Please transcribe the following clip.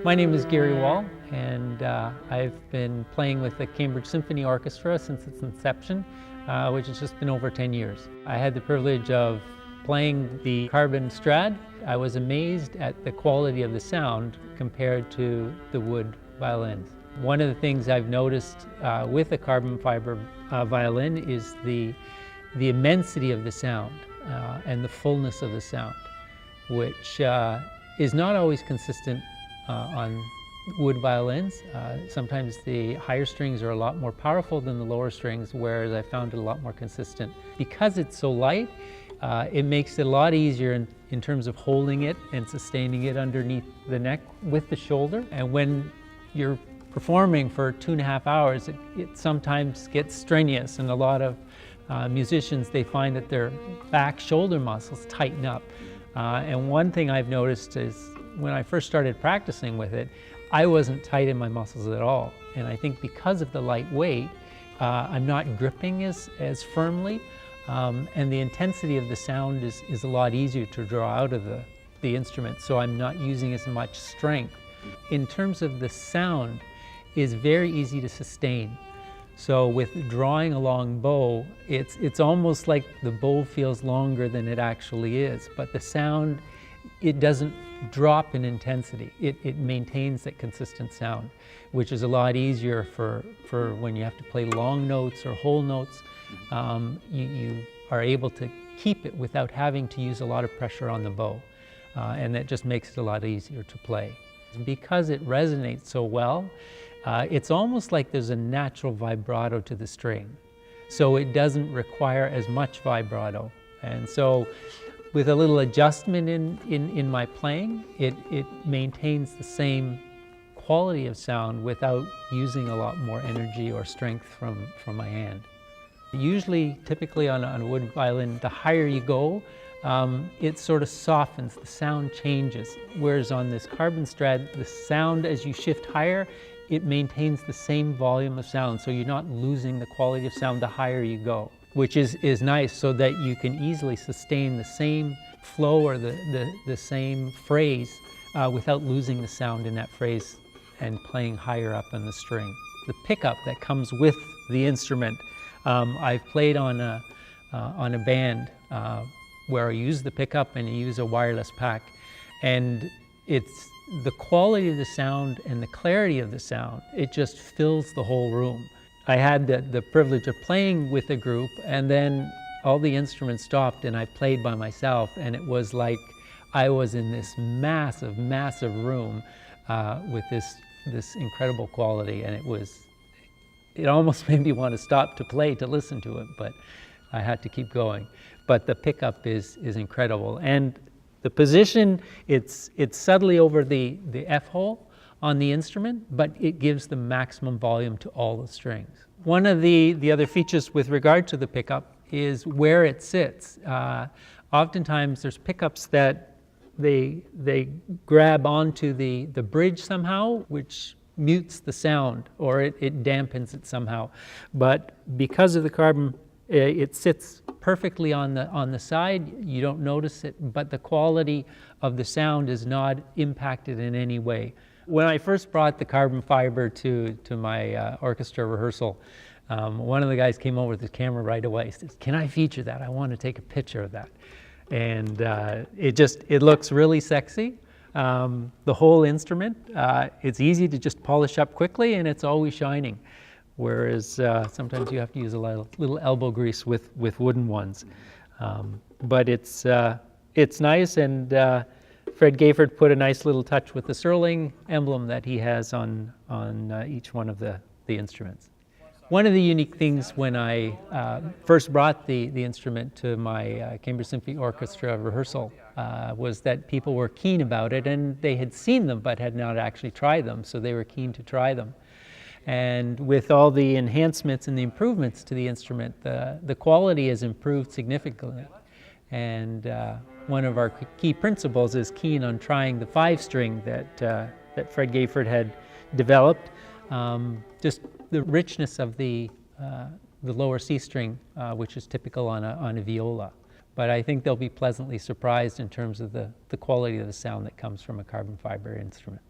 My name is Gary Wahl, and I've been playing with the Cambridge Symphony Orchestra since its inception, which has just been over 10 years. I had the privilege of playing the carbon Strad. I was amazed at the quality of the sound compared to the wood violins. One of the things I've noticed with the carbon fiber violin is the immensity of the sound and the fullness of the sound, which is not always consistent on wood violins. Sometimes the higher strings are a lot more powerful than the lower strings, whereas I found it a lot more consistent. Because it's so light, it makes it a lot easier in terms of holding it and sustaining it underneath the neck with the shoulder. And when you're performing for 2.5 hours, it sometimes gets strenuous, and a lot of musicians, they find that their back shoulder muscles tighten up. And one thing I've noticed is when I first started practicing with it, I wasn't tight in my muscles at all. And I think because of the light weight, I'm not gripping as firmly, and the intensity of the sound is a lot easier to draw out of the instrument, so I'm not using as much strength. In terms of the sound, is very easy to sustain. So with drawing a long bow, it's almost like the bow feels longer than it actually is, but the sound, it doesn't drop in intensity. It maintains that consistent sound, which is a lot easier for when you have to play long notes or whole notes. You are able to keep it without having to use a lot of pressure on the bow, and that just makes it a lot easier to play. Because it resonates so well, it's almost like there's a natural vibrato to the string, so it doesn't require as much vibrato. And so with a little adjustment in my playing, it maintains the same quality of sound without using a lot more energy or strength from my hand. Usually, typically on a wood violin, the higher you go, it sort of softens, the sound changes. Whereas on this carbon Strad, the sound, as you shift higher, it maintains the same volume of sound, so you're not losing the quality of sound the higher you go, which is nice, so that you can easily sustain the same flow or the same phrase without losing the sound in that phrase and playing higher up on the string. The pickup that comes with the instrument, I've played on a band where I use the pickup and I use a wireless pack, and it's the quality of the sound and the clarity of the sound, it just fills the whole room. I had the privilege of playing with a group, and then all the instruments stopped and I played by myself, and it was like I was in this massive, massive room with this incredible quality, and it almost made me want to stop to play to listen to it, but I had to keep going. But the pickup is incredible, and the position, it's subtly over the F hole on the instrument, but it gives the maximum volume to all the strings. One of the other features with regard to the pickup is where it sits. Oftentimes there's pickups that they grab onto the bridge somehow, which mutes the sound, or it dampens it somehow. But because of the carbon, it sits perfectly on the side. You don't notice it, but the quality of the sound is not impacted in any way. When I first brought the carbon fiber to my orchestra rehearsal, one of the guys came over with his camera right away. He says, "Can I feature that? I want to take a picture of that." And it looks really sexy. The whole instrument, it's easy to just polish up quickly, and it's always shining. Whereas sometimes you have to use a little elbow grease with wooden ones. But it's nice, and Fred Gayford put a nice little touch with the Sterling emblem that he has on each one of the instruments. One of the unique things when I first brought the instrument to my Cambridge Symphony Orchestra rehearsal was that people were keen about it, and they had seen them but had not actually tried them, so they were keen to try them. And with all the enhancements and the improvements to the instrument, the quality has improved significantly. And one of our key principles is keen on trying the 5-string that Fred Gayford had developed. Just the richness of the lower C string, which is typical on a viola. But I think they'll be pleasantly surprised in terms of the quality of the sound that comes from a carbon fiber instrument.